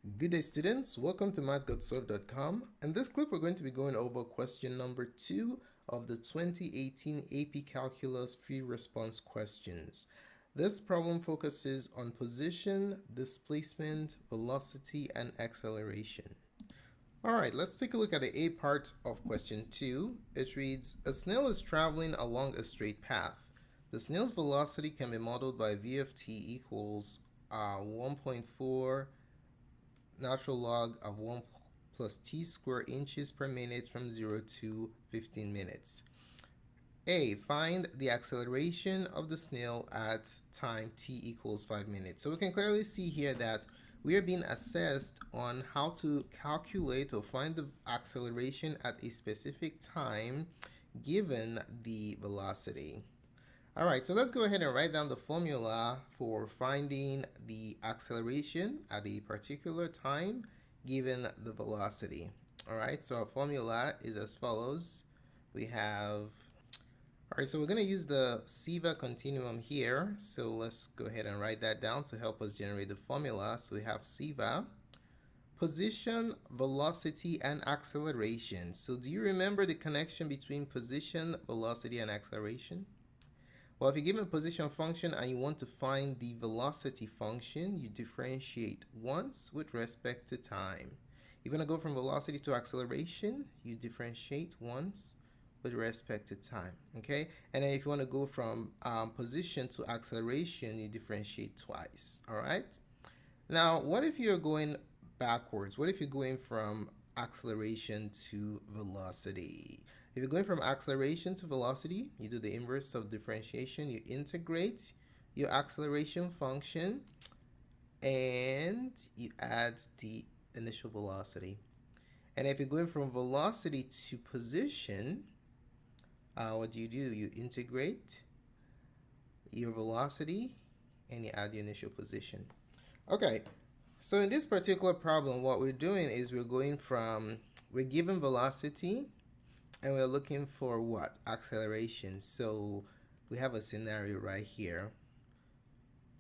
Good day, students. Welcome to Mathgotserved.com. In this clip, we're going to be going over question number 2 of the 2018 AP Calculus free response questions. This problem focuses on position, displacement, velocity, and acceleration. All right, let's take a look at the A part of question 2. It reads, a snail is traveling along a straight path. The snail's velocity can be modeled by v of t equals 1.4 natural log of 1 plus t squared inches per minute from 0 to 15 minutes. A, find the acceleration of the snail at time t equals 5 minutes. So we can clearly see here that we are being assessed on how to calculate or find the acceleration at a specific time given the velocity. All right, so let's go ahead and write down the formula for finding the acceleration at a particular time given the velocity. All right, so our formula is as follows. We have, all right, so we're going to use the CEVA continuum here. So let's go ahead and write that down to help us generate the formula. So we have CEVA, position, velocity, and acceleration. So do you remember the connection between position, velocity, and acceleration? Well, if you're given a position function and you want to find the velocity function, you differentiate once with respect to time. You're going to go from velocity to acceleration, you differentiate once with respect to time, okay? And then if you want to go from position to acceleration, you differentiate twice, all right? Now, what if you're going backwards? What if you're going from acceleration to velocity? If you're going from acceleration to velocity, you do the inverse of differentiation. You integrate your acceleration function and you add the initial velocity. And if you're going from velocity to position, what do? You integrate your velocity and you add your initial position. Okay, so in this particular problem, what we're doing is we're given velocity and we're looking for what? Acceleration. So we have a scenario right here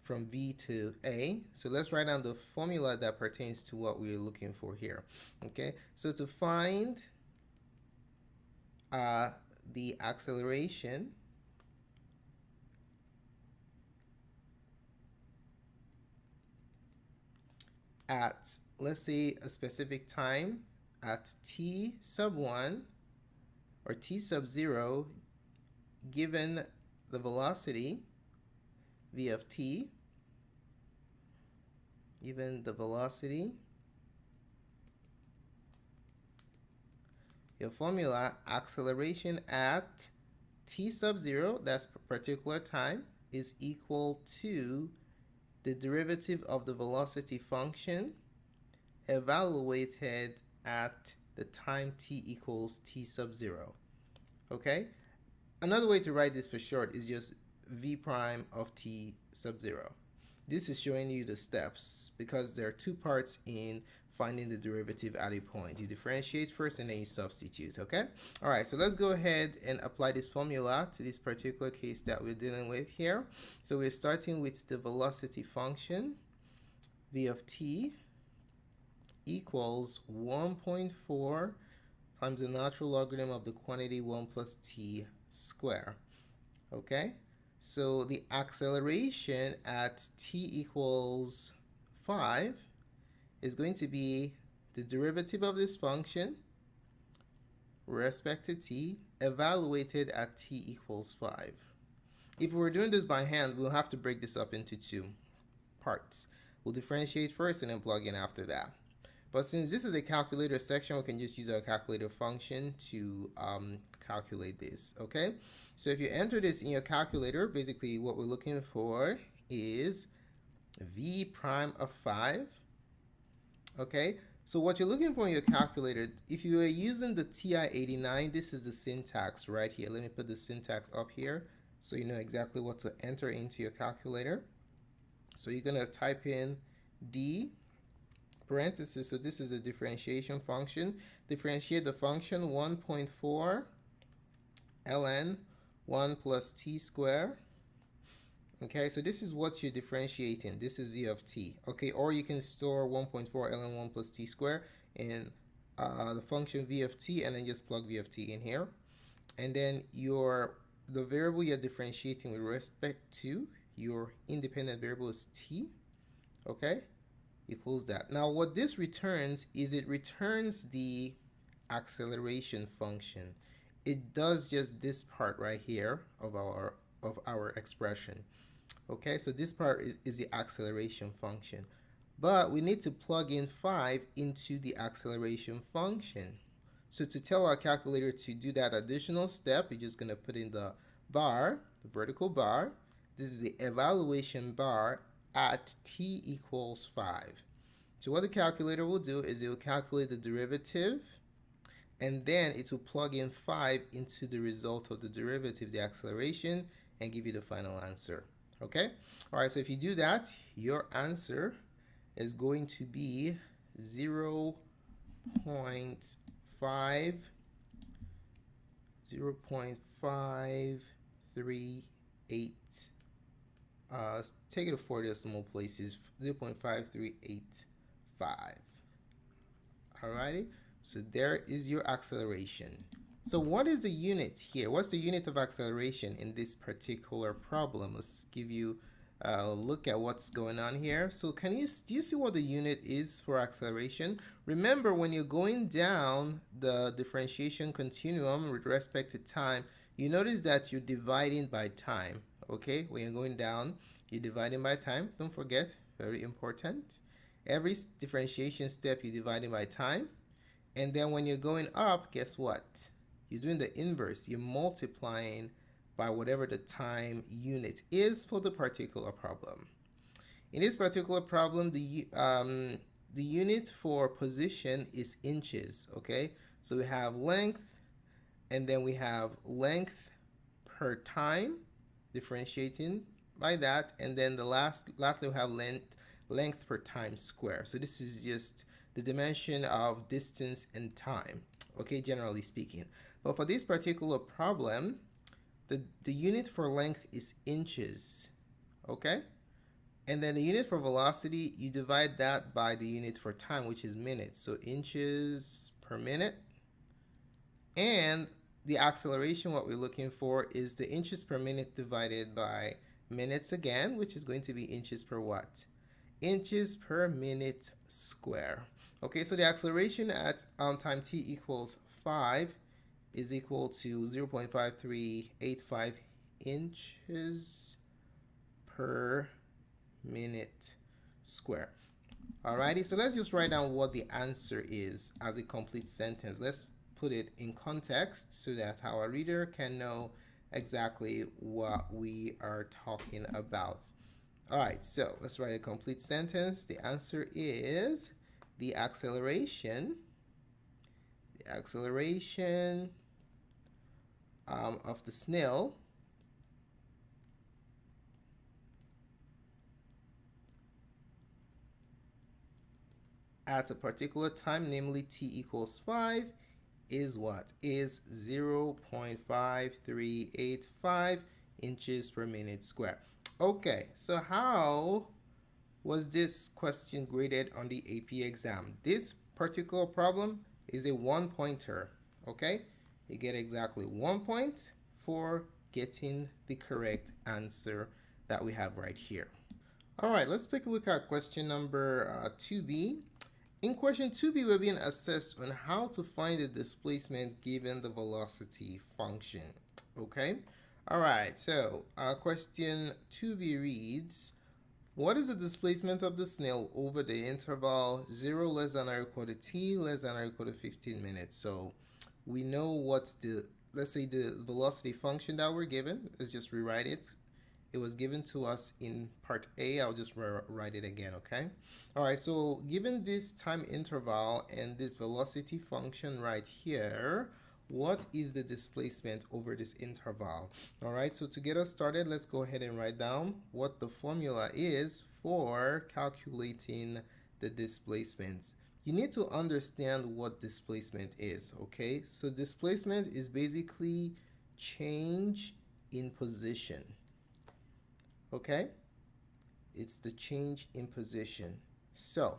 from V to A. So let's write down the formula that pertains to what we're looking for here. Okay, so to find the acceleration, at, let's say, a specific time at t sub 1 or t sub 0, given the velocity v of t, given the velocity, your formula acceleration at t sub 0, that's particular time, is equal to the derivative of the velocity function evaluated at the time t equals t sub 0. Okay? Another way to write this for short is just v prime of t sub 0. This is showing you the steps because there are two parts in finding the derivative at a point. You differentiate first and then you substitute, okay? All right, so let's go ahead and apply this formula to this particular case that we're dealing with here. So we're starting with the velocity function, v of t equals 1.4 times the natural logarithm of the quantity 1 plus t squared. Okay, so the acceleration at t equals 5 is going to be the derivative of this function with respect to t evaluated at t equals 5. If we were doing this by hand, we'll have to break this up into two parts. We'll differentiate first and then plug in after that. But since this is a calculator section, we can just use our calculator function to calculate this, okay? So if you enter this in your calculator, basically what we're looking for is v prime of 5, okay? So what you're looking for in your calculator, if you are using the TI-89, this is the syntax right here. Let me put the syntax up here so you know exactly what to enter into your calculator. So you're going to type in d parenthesis, so this is a differentiation function. Differentiate the function 1.4 ln 1 plus t squared. Okay, so this is what you're differentiating. This is v of t. Okay, or you can store 1.4 ln 1 plus t squared in the function v of t, and then just plug v of t in here. And then the variable you're differentiating with respect to your independent variable is t. Okay, equals that. Now what this returns is it returns the acceleration function. It does just this part right here of our expression. Okay, so this part is the acceleration function. But we need to plug in 5 into the acceleration function. So to tell our calculator to do that additional step, you're just going to put in the bar, the vertical bar. This is the evaluation bar at t equals 5. So what the calculator will do is it will calculate the derivative, and then it will plug in 5 into the result of the derivative, the acceleration, and give you the final answer. Okay? All right, so if you do that, your answer is going to be 0.538. Let's take it to 4 decimal places, 0.5385. Alrighty, so there is your acceleration. So what is the unit here? What's the unit of acceleration in this particular problem? Let's give you a look at what's going on here. So do you see what the unit is for acceleration? Remember, when you're going down the differentiation continuum with respect to time, you notice that you're dividing by time. Okay, when you're going down, you're dividing by time. Don't forget, very important. Every differentiation step you're dividing by time. And then when you're going up, guess what? You're doing the inverse. You're multiplying by whatever the time unit is for the particular problem. In this particular problem, the unit for position is inches, okay? So we have length, and then we have length per time, differentiating by that, and then lastly we have length per time square. So this is just the dimension of distance and time, okay, generally speaking. But for this particular problem, the unit for length is inches, okay? And then the unit for velocity, you divide that by the unit for time, which is minutes. So inches per minute. And the acceleration, what we're looking for is the inches per minute divided by minutes again, which is going to be inches per what? Inches per minute square. Okay, so the acceleration at time t equals 5 is equal to 0.5385 inches per minute square. Alrighty, so let's just write down what the answer is as a complete sentence. Let's put it in context so that our reader can know exactly what we are talking about. Alright, so let's write a complete sentence. The answer is the acceleration of the snail at a particular time, namely t equals 5, is what? Is 0.5385 inches per minute square. Okay, so how was this question graded on the AP exam? This particular problem is a one-pointer, okay? You get exactly 1 point for getting the correct answer that we have right here. All right, let's take a look at question number 2B. In question 2B, we're being assessed on how to find the displacement given the velocity function, okay? All right, so question 2B reads, what is the displacement of the snail over the interval 0 less than or equal to t less than or equal to 15 minutes? So we know what's let's say the velocity function that we're given. Let's just rewrite it. It was given to us in part A. I'll just write it again, okay? All right, so given this time interval and this velocity function right here, what is the displacement over this interval? All right, so to get us started, let's go ahead and write down what the formula is for calculating the displacements. You need to understand what displacement is, okay? So displacement is basically change in position. Okay? It's the change in position. So,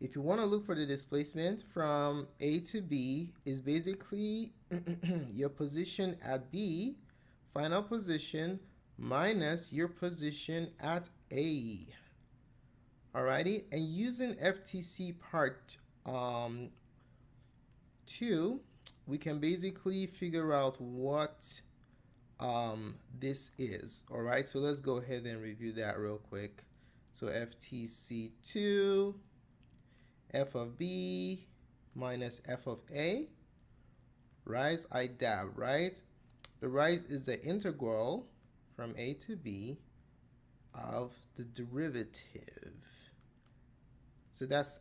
if you want to look for the displacement from A to B, is basically your position at B, final position, minus your position at A. Alrighty, and using FTC part 2, we can basically figure out what this is. Alright, so let's go ahead and review that real quick. So FTC 2, f of b minus f of a, rise I dab, right? The rise is the integral from a to b of the derivative. So that's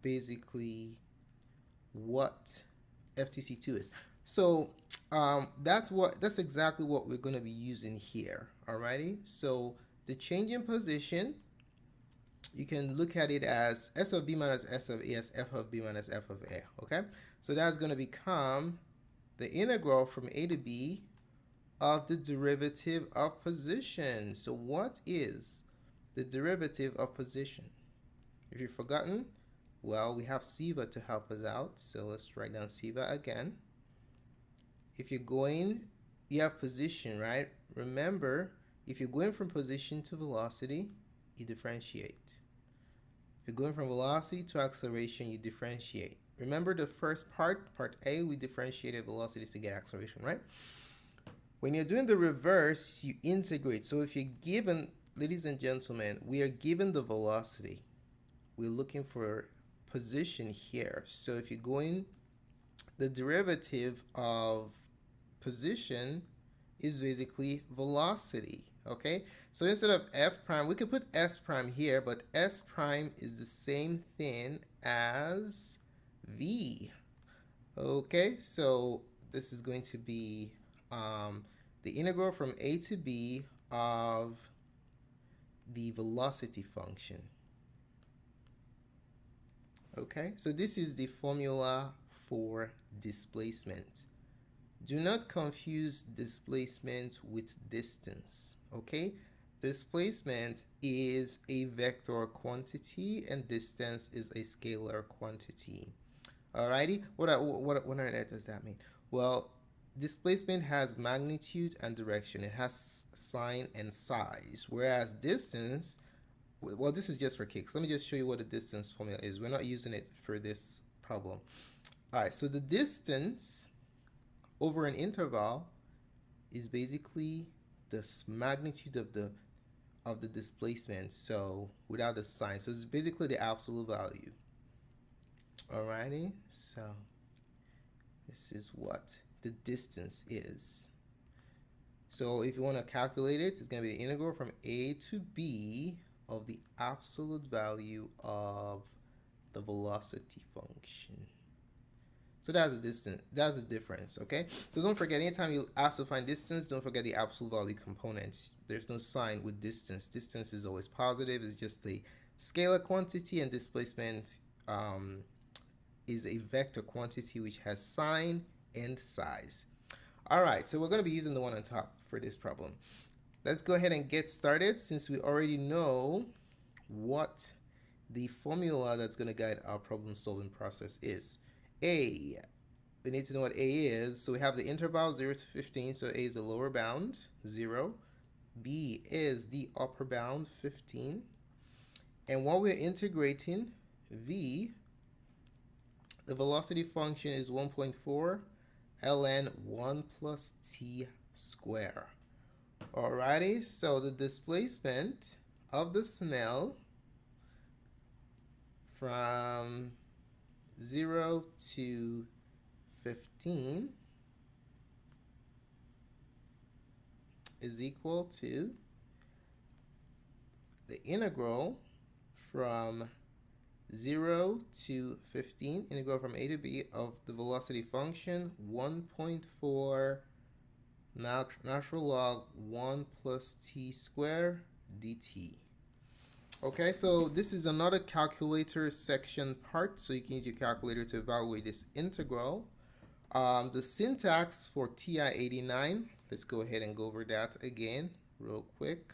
basically what FTC2 is. So that's exactly what we're going to be using here. Alrighty. So the change in position, you can look at it as s of b minus s of a as f of b minus f of a. Okay. So that's going to become the integral from a to b of the derivative of position. So what is the derivative of position? If you've forgotten, well, we have Siva to help us out. So let's write down Siva again. If you're going, you have position, right? Remember, if you're going from position to velocity, you differentiate. If you're going from velocity to acceleration, you differentiate. Remember the first part A, we differentiated velocities to get acceleration, right? When you're doing the reverse, you integrate. So if you're given, ladies and gentlemen, we are given the velocity. We're looking for position here. So if you're going, the derivative of position is basically velocity. Okay, so instead of f prime, we could put s prime here, but s prime is the same thing as v. Okay, so this is going to be the integral from a to b of the velocity function. Okay, so this is the formula for displacement. Do not confuse displacement with distance. Okay, displacement is a vector quantity and distance is a scalar quantity. Alrighty, what on earth does that mean? Well, displacement has magnitude and direction. It has sign and size, whereas distance, well, this is just for kicks. Let me just show you what the distance formula is. We're not using it for this problem. All right, so the distance over an interval is basically the magnitude of the displacement, so without the sign. So it's basically the absolute value. Alrighty, so this is what the distance is. So if you want to calculate it, it's going to be the integral from a to b of the absolute value of the velocity function. So that's the distance, that's the difference, okay? So don't forget, anytime you ask to find distance, don't forget the absolute value component. There's no sign with distance. Distance is always positive. It's just a scalar quantity, and displacement is a vector quantity which has sign and size. All right, so we're going to be using the one on top for this problem. Let's go ahead and get started since we already know what the formula that's going to guide our problem solving process is. A, we need to know what A is. So we have the interval 0 to 15, so A is the lower bound, 0. B is the upper bound, 15. And while we're integrating, V, the velocity function is 1.4 ln 1 plus t square. Alrighty, so the displacement of the Snell from 0 to 15 is equal to the integral from 0 to 15, integral from a to b of the velocity function 1.4 natural log 1 plus t squared dt. Okay, so this is another calculator section part, so you can use your calculator to evaluate this integral. The syntax for TI-89, let's go ahead and go over that again real quick.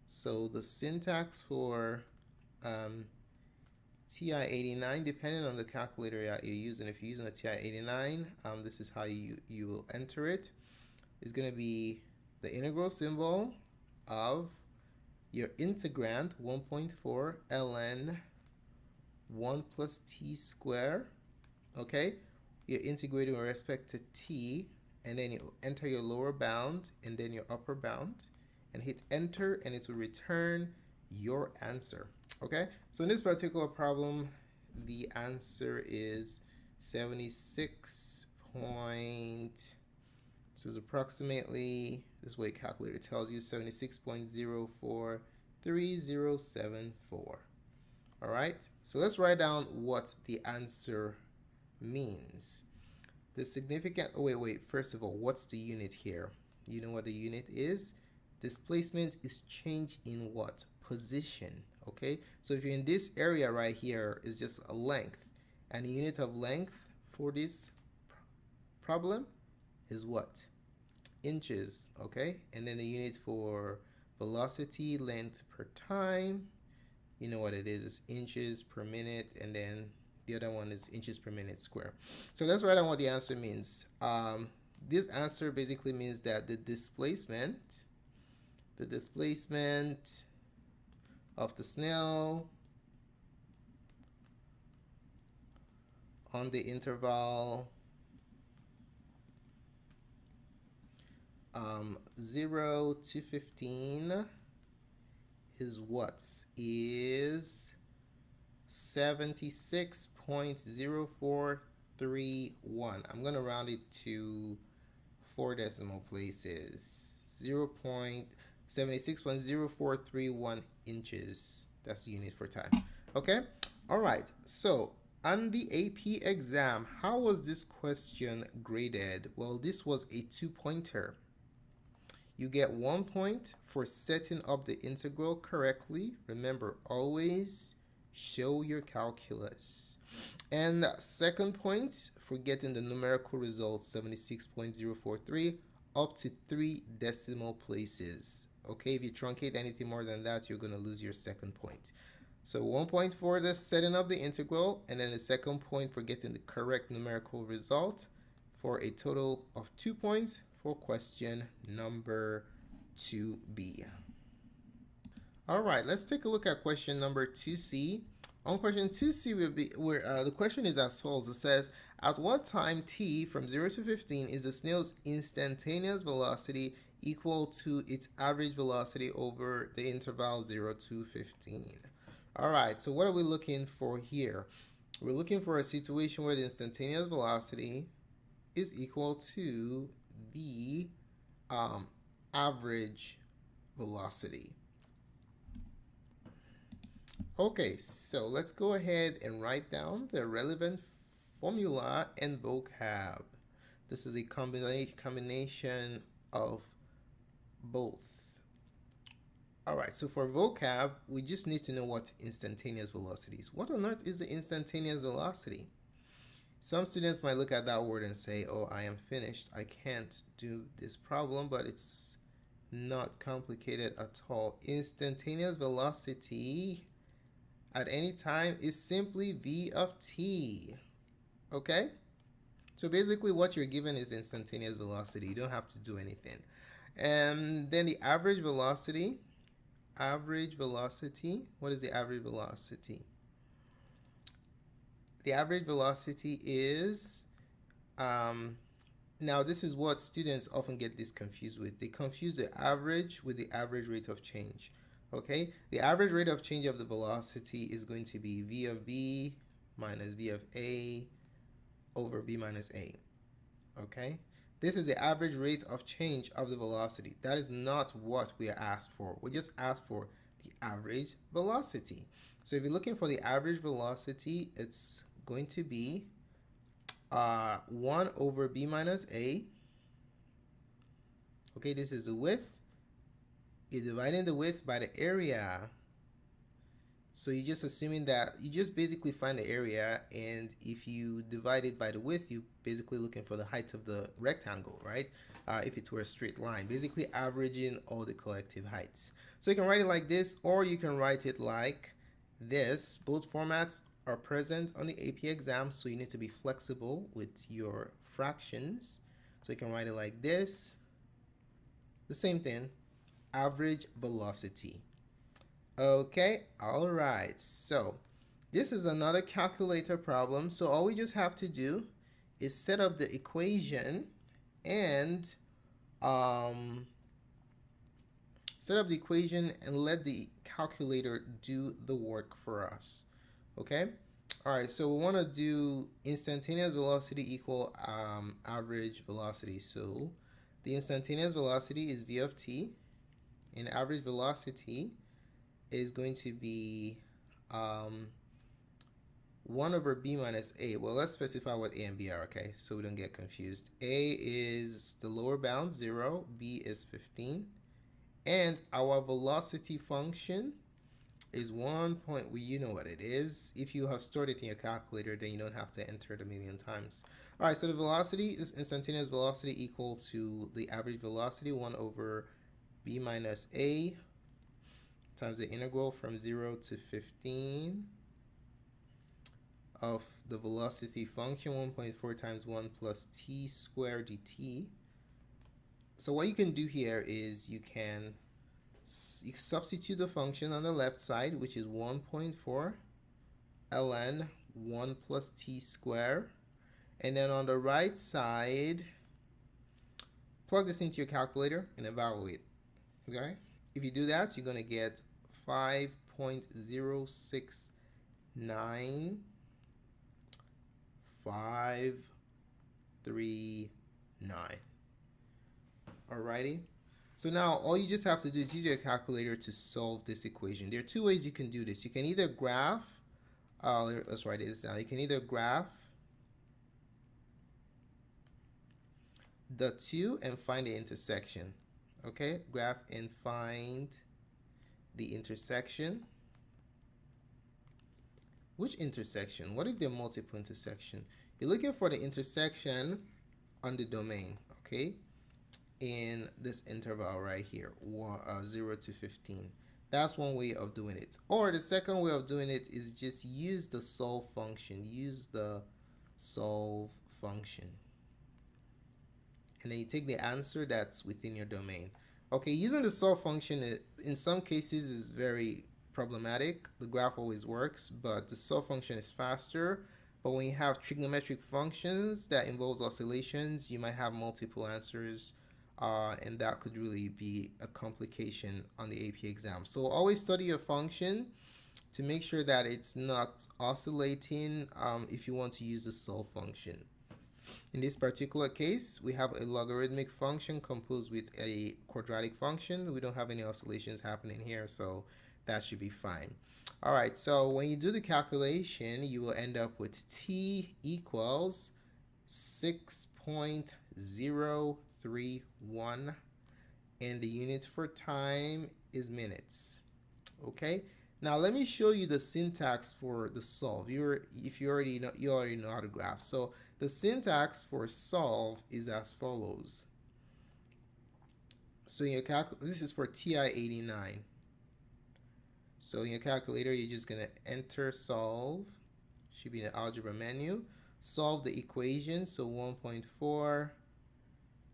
So the syntax for TI-89, depending on the calculator you're using, if you're using a TI-89, this is how you will enter it. It's going to be the integral symbol of your integrand 1.4 ln 1 plus t square. Okay, you're integrating with respect to t, and then you enter your lower bound and then your upper bound and hit enter, and it will return your answer. Okay, so in this particular problem, the answer is 76 point, so it's approximately, this way calculator tells you, 76.043074. All right, so let's write down what the answer means. The significant, oh wait, first of all, what's the unit here? You know what the unit is? Displacement is change in what? Position. Okay, so if you're in this area right here, is just a length, and the unit of length for this problem is what? Inches. Okay, and then the unit for velocity, length per time, you know what it is, it's inches per minute, and then the other one is inches per minute square. So let's write down what the answer means. This answer basically means that the displacement of the snail on the interval 0 to 15 is what? Is 76.0431. I'm going to round it to 4 decimal places. 76.0431 inches. That's the unit for time. Okay? All right. So on the AP exam, how was this question graded? Well, this was a 2-pointer. You get 1 point for setting up the integral correctly. Remember, always show your calculus. And second point for getting the numerical result, 76.043, up to 3 decimal places. Okay, if you truncate anything more than that, you're going to lose your second point. So 1 point for the setting up the integral, and then the second point for getting the correct numerical result, for a total of 2 points for question number 2B. All right, let's take a look at question number 2C. On question 2C, the question is as follows. It says, at what time t from 0 to 15 is the snail's instantaneous velocity equal to its average velocity over the interval 0 to 15? All right, so what are we looking for here? We're looking for a situation where the instantaneous velocity is equal to the average velocity. Okay, so let's go ahead and write down the relevant formula and vocab. This is a combination of both. All right, so for vocab, we just need to know what instantaneous velocity is. What on earth is the instantaneous velocity? Some students might look at that word and say, oh, I am finished. I can't do this problem, but it's not complicated at all. Instantaneous velocity at any time is simply v of t. Okay? So basically what you're given is instantaneous velocity. You don't have to do anything. And then the average velocity. What is the average velocity? The average velocity is, now this is what students often get this confused with. They confuse the average with the average rate of change. Okay, the average rate of change of the velocity is going to be v of b minus v of a over b minus a. Okay, this is the average rate of change of the velocity. That is not what we are asked for. We just asked for the average velocity. So if you're looking for the average velocity, it's going to be 1 over b minus a. Okay, this is the width. You're dividing the width by the area. So you're just assuming that you just basically find the area, and if you divide it by the width, you're basically looking for the height of the rectangle, right? If it were a straight line, basically averaging all the collective heights. So you can write it like this, or you can write it like this. Both formats are present on the AP exam, so you need to be flexible with your fractions. So you can write it like this. The same thing, average velocity. Okay, all right. So this is another calculator problem. So all we just have to do is set up the equation and let the calculator do the work for us. Okay. All right. So we want to do instantaneous velocity equal average velocity. So the instantaneous velocity is v of t, and average velocity is going to be 1 over b minus a. Well, let's specify what a and b are, okay, so we don't get confused. A is the lower bound, 0. B is 15. And our velocity function is 1 point. Well, you know what it is. If you have stored it in your calculator, then you don't have to enter it a million times. All right, so the velocity is instantaneous velocity equal to the average velocity, 1 over b minus a times the integral from 0 to 15 of the velocity function, 1.4 times 1 plus t squared dt. So what you can do here is you can substitute the function on the left side, which is 1.4 ln 1 plus t squared. And then on the right side, plug this into your calculator and evaluate. Okay? If you do that, you're going to get 5.069 539. Alrighty. So now all you just have to do is use your calculator to solve this equation. There are two ways you can do this. You can either graph, let's write this down. You can either graph the two and find the intersection. Okay, graph and find the intersection. Which intersection? What if they're multiple intersection? You're looking for the intersection on the domain, okay, in this interval right here, 0 to 15. That's one way of doing it. Or the second way of doing it is just use the solve function. Use the solve function. And then you take the answer that's within your domain. Okay, using the solve function in some cases is very problematic. The graph always works, but the solve function is faster. But when you have trigonometric functions that involves oscillations, you might have multiple answers, and that could really be a complication on the AP exam. So always study your function to make sure that it's not oscillating if you want to use the solve function. In this particular case, we have a logarithmic function composed with a quadratic function. We don't have any oscillations happening here, so that should be fine. All right, so when you do the calculation, you will end up with t equals 6.031, and the unit for time is minutes. Okay, now let me show you the syntax for the solve. You already know how to graph. So the syntax for solve is as follows. So in your this is for TI-89. So in your calculator, you're just going to enter solve. Should be in the algebra menu. Solve the equation. So 1.4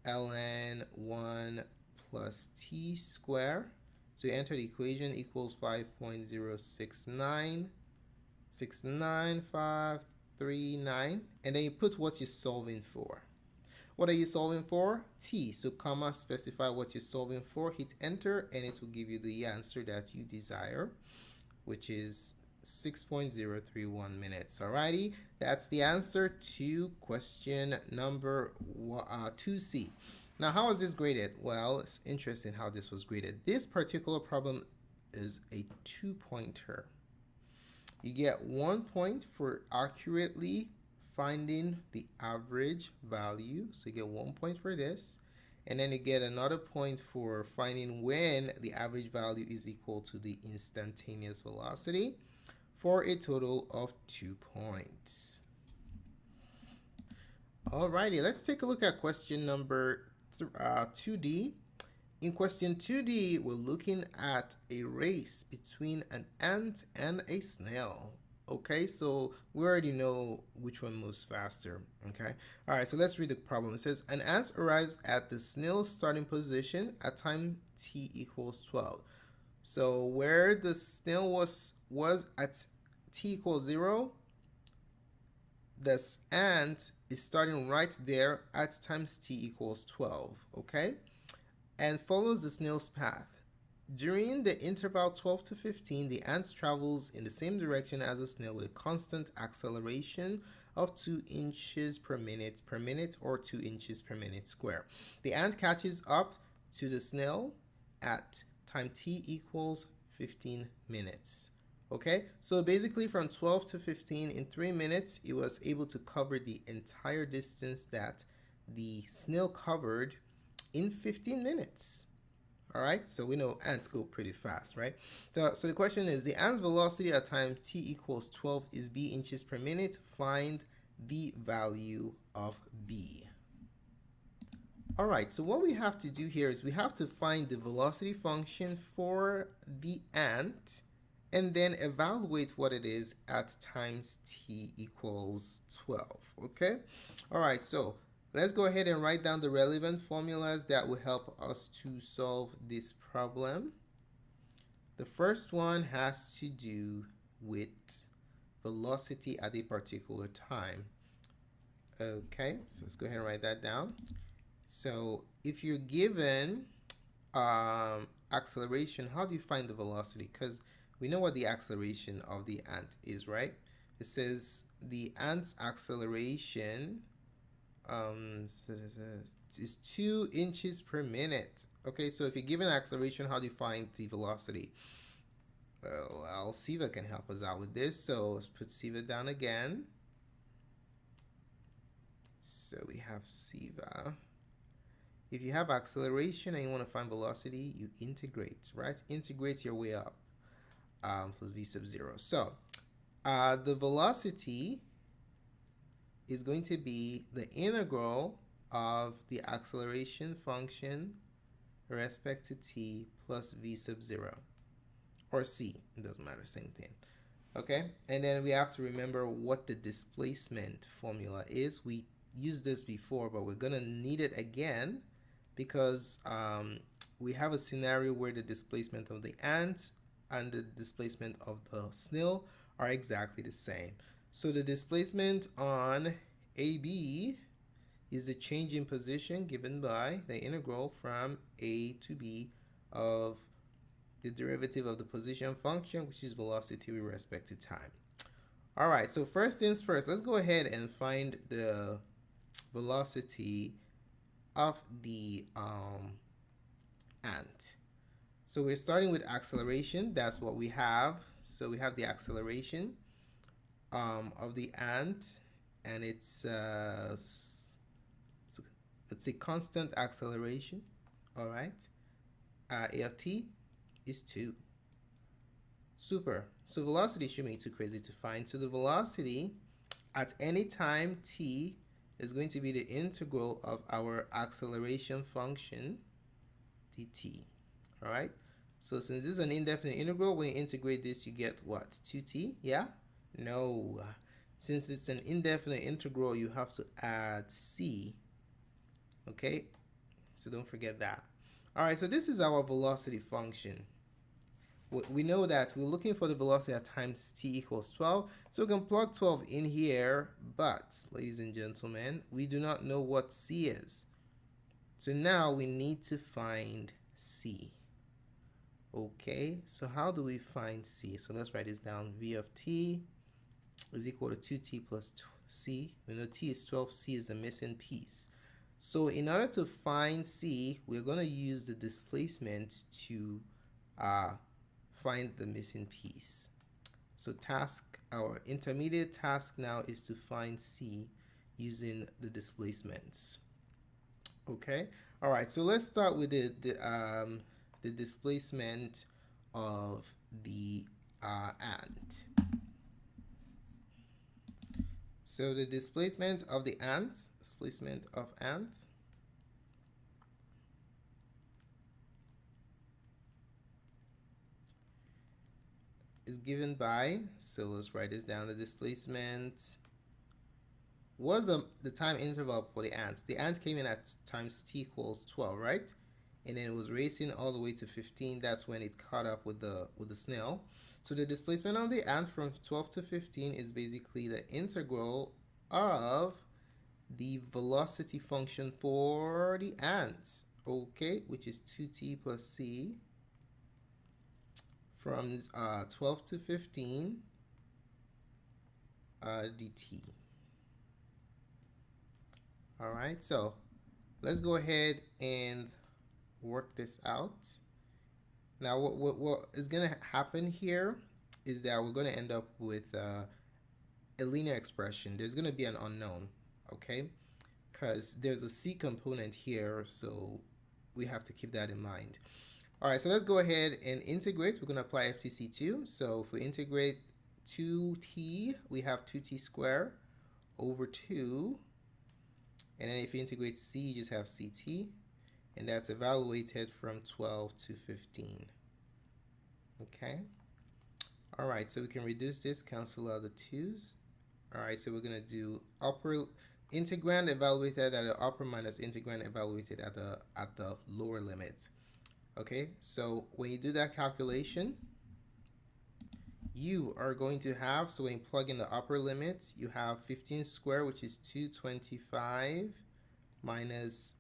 ln 1 plus t squared. So you enter the equation equals 5.069, and then you put what you're solving for. What are you solving for? T. So comma, specify what you're solving for, hit enter, and it will give you the answer that you desire, which is 6.031 minutes. Alrighty, that's the answer to question number 2C. Now, how is this graded? Well, it's interesting how this was graded. This particular problem is a 2-pointer. You get 1 point for accurately finding the average value. So you get 1 point for this. And then you get another point for finding when the average value is equal to the instantaneous velocity, for a total of 2 points. Alrighty, let's take a look at question number 2D. In question 2D, we're looking at a race between an ant and a snail. Okay, so we already know which one moves faster. Okay, all right, so let's read the problem. It says an ant arrives at the snail's starting position at time t equals 12. So where the snail was at t equals 0, this ant is starting right there at times t equals 12. Okay, and follows the snail's path. During the interval 12 to 15, the ant travels in the same direction as the snail with a constant acceleration of 2 inches per minute or 2 inches per minute square. The ant catches up to the snail at time t equals 15 minutes. Okay, so basically from 12 to 15 in 3 minutes, it was able to cover the entire distance that the snail covered in 15 minutes. All right, so we know ants go pretty fast, right? So the question is, the ant's velocity at time t equals 12 is b inches per minute. Find the value of b. All right, so what we have to do here is we have to find the velocity function for the ant and then evaluate what it is at times t equals 12, okay? All right, so let's go ahead and write down the relevant formulas that will help us to solve this problem. The first one has to do with velocity at a particular time. Okay, so let's go ahead and write that down. So if you're given acceleration, how do you find the velocity? Because we know what the acceleration of the ant is, right? It says the ant's acceleration is 2 inches per minute. Okay, so if you're given acceleration, how do you find the velocity? Well, Siva can help us out with this. So let's put Siva down again. So we have Siva. If you have acceleration and you want to find velocity, you integrate, right? Integrate your way up plus v sub 0. So the velocity is going to be the integral of the acceleration function with respect to t plus v sub 0. Or c, it doesn't matter, same thing. Okay, and then we have to remember what the displacement formula is. We used this before, but we're going to need it again because we have a scenario where the displacement of the ant and the displacement of the snail are exactly the same. So the displacement on AB is the change in position given by the integral from A to B of the derivative of the position function, which is velocity with respect to time. All right, so first things first, let's go ahead and find the velocity of the ant. So we're starting with acceleration. That's what we have. So we have the acceleration of the ant, and it's a constant acceleration. All right, A of t is 2. Super. So velocity shouldn't be too crazy to find. So the velocity at any time t is going to be the integral of our acceleration function dt. All right, so since this is an indefinite integral, when you integrate this, you get what? 2t? Yeah? No. Since it's an indefinite integral, you have to add c. Okay, so don't forget that. All right, so this is our velocity function. We know that we're looking for the velocity at times t equals 12, so we can plug 12 in here, but ladies and gentlemen, we do not know what c is. So now we need to find c. Okay, so how do we find c? So let's write this down. V of t is equal to 2t plus c. We know t is 12, c is the missing piece. So in order to find c, we're going to use the displacement to find the missing piece. So our intermediate task now is to find c using the displacements. Okay, all right, so let's start with the displacement of the ant. So the displacement of the ant, is given by, so let's write this down, the displacement was the time interval for the ant. The ant came in at times t equals 12, right? And then it was racing all the way to 15. That's when it caught up with the snail. So the displacement of the ant from 12 to 15 is basically the integral of the velocity function for the ant, okay, which is 2t plus c from 12 to 15 dt. All right, so let's go ahead and work this out. Now what is going to happen here is that we're going to end up with a linear expression. There's going to be an unknown, okay, because there's a c component here, so we have to keep that in mind. All right, so let's go ahead and integrate. We're going to apply FTC2. So if we integrate 2t, we have 2t squared over 2. And then if you integrate c, you just have ct. And that's evaluated from 12 to 15. Okay. All right, so we can reduce this, cancel out the 2's. All right, so we're going to do upper integrand evaluated at the upper minus integrand evaluated at the lower limit. Okay, so when you do that calculation, you are going to have, so when you plug in the upper limit, you have 15 squared, which is 225 minus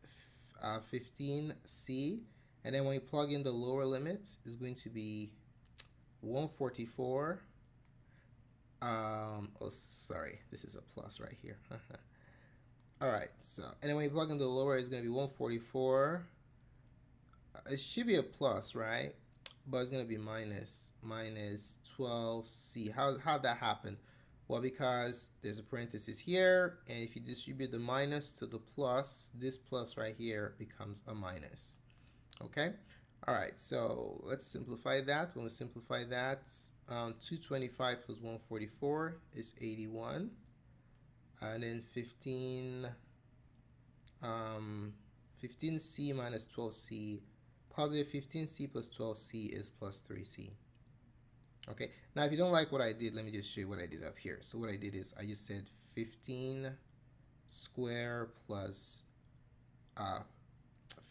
15c. And then when you plug in the lower limit, it's going to be 144. Oh, sorry, this is a plus right here. All right, so, and then when you plug in the lower, it's going to be 144. It should be a plus, right? But it's going to be minus 12c. How'd that happen? Well, because there's a parenthesis here, and if you distribute the minus to the plus, this plus right here becomes a minus. Okay? All right, so let's simplify that. When we simplify that, 225 plus 144 is 81. And then 15c minus 12c, positive 15c plus 12c is plus 3c. Okay, now if you don't like what I did, let me just show you what I did up here. So what I did is I just said 15 square plus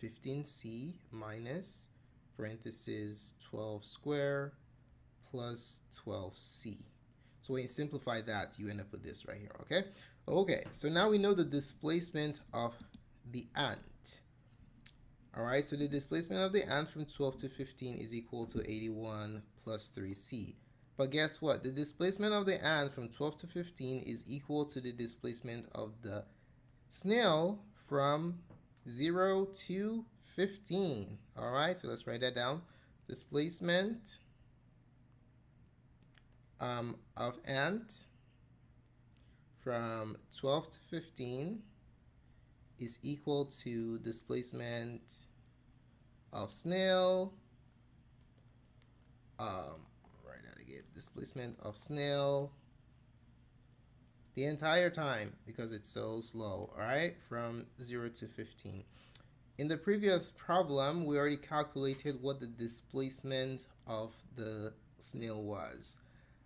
15c minus parenthesis 12 square plus 12c. So when you simplify that, you end up with this right here, okay? Okay, so now we know the displacement of the ant. All right, so the displacement of the ant from 12 to 15 is equal to 81 plus 3c. But guess what? The displacement of the ant from 12 to 15 is equal to the displacement of the snail from 0 to 15. All right, so let's write that down. Displacement of ant from 12 to 15 is equal to displacement of snail, write that again, displacement of snail the entire time because it's so slow, all right, from 0 to 15. In the previous problem, we already calculated what the displacement of the snail was.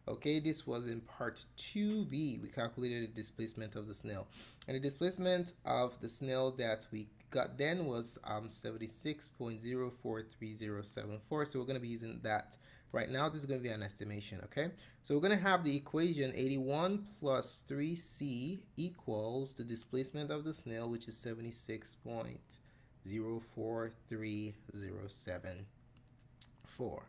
Okay, this was in part 2b. We calculated the displacement of the snail. And the displacement of the snail that we got then was 76.043074. So we're going to be using that right now. This is going to be an estimation, okay? So we're going to have the equation 81 plus 3c equals the displacement of the snail, which is 76.043074.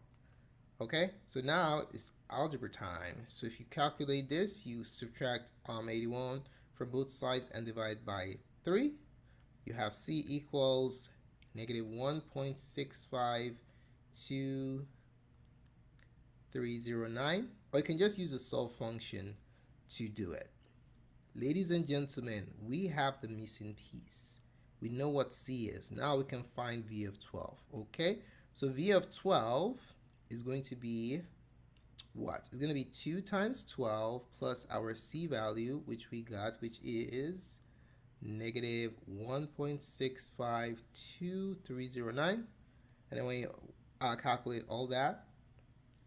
Okay, so now it's algebra time. So if you calculate this, you subtract 81 from both sides and divide by 3. You have c equals negative 1.652309. Or you can just use the solve function to do it. Ladies and gentlemen, we have the missing piece. We know what c is. Now we can find v of 12. Okay, so v of 12 is going to be what? It's going to be 2 times 12 plus our c value, which we got, which is negative 1.652309. And then when you calculate all that,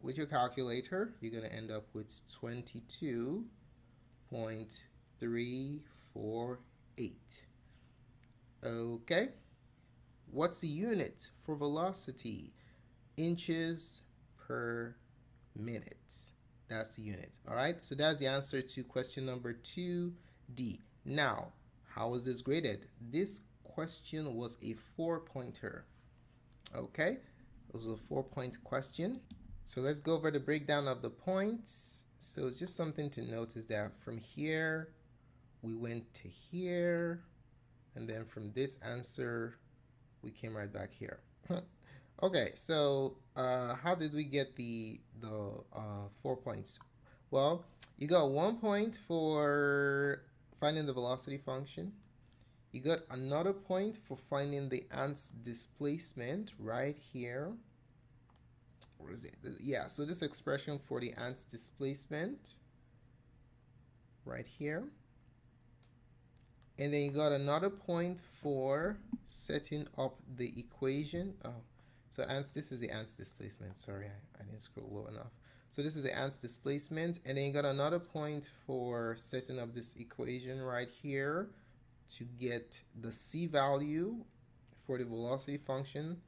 with your calculator, you're going to end up with 22.348. Okay. What's the unit for velocity? Inches per minute. That's the unit. All right. So that's the answer to question number 2D. Now, how was this graded? This question was a 4-pointer. Okay. It was a 4-point question. So let's go over the breakdown of the points. So it's just something to notice that from here, we went to here, and then from this answer, we came right back here. Okay, so how did we get the 4 points? Well, you got 1 point for finding the velocity function. You got another point for finding the ant's displacement right here. What is it? Yeah, so this expression for the ant's displacement right here. And then you got another point for setting up the equation. Oh, so this is the ant's displacement. Sorry, I didn't scroll low enough. So this is the ant's displacement. And then you got another point for setting up this equation right here to get the c value for the velocity function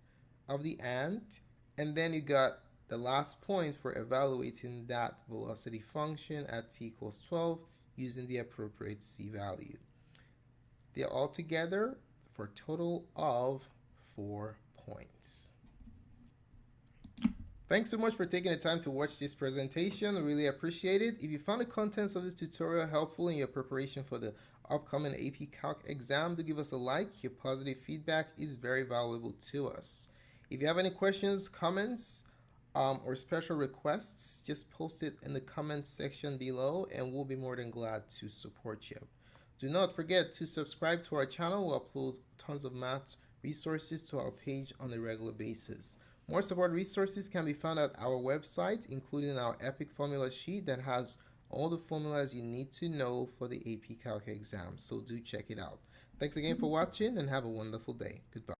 of the ant. And then you got the last point for evaluating that velocity function at t equals 12 using the appropriate c value. They're all together for a total of 4 points. Thanks so much for taking the time to watch this presentation. I really appreciate it. If you found the contents of this tutorial helpful in your preparation for the upcoming AP Calc exam, do give us a like. Your positive feedback is very valuable to us. If you have any questions, comments, or special requests, just post it in the comments section below and we'll be more than glad to support you. Do not forget to subscribe to our channel. We'll upload tons of math resources to our page on a regular basis. More support resources can be found at our website, including our epic formula sheet that has all the formulas you need to know for the AP Calc exam. So do check it out. Thanks again for watching and have a wonderful day. Goodbye.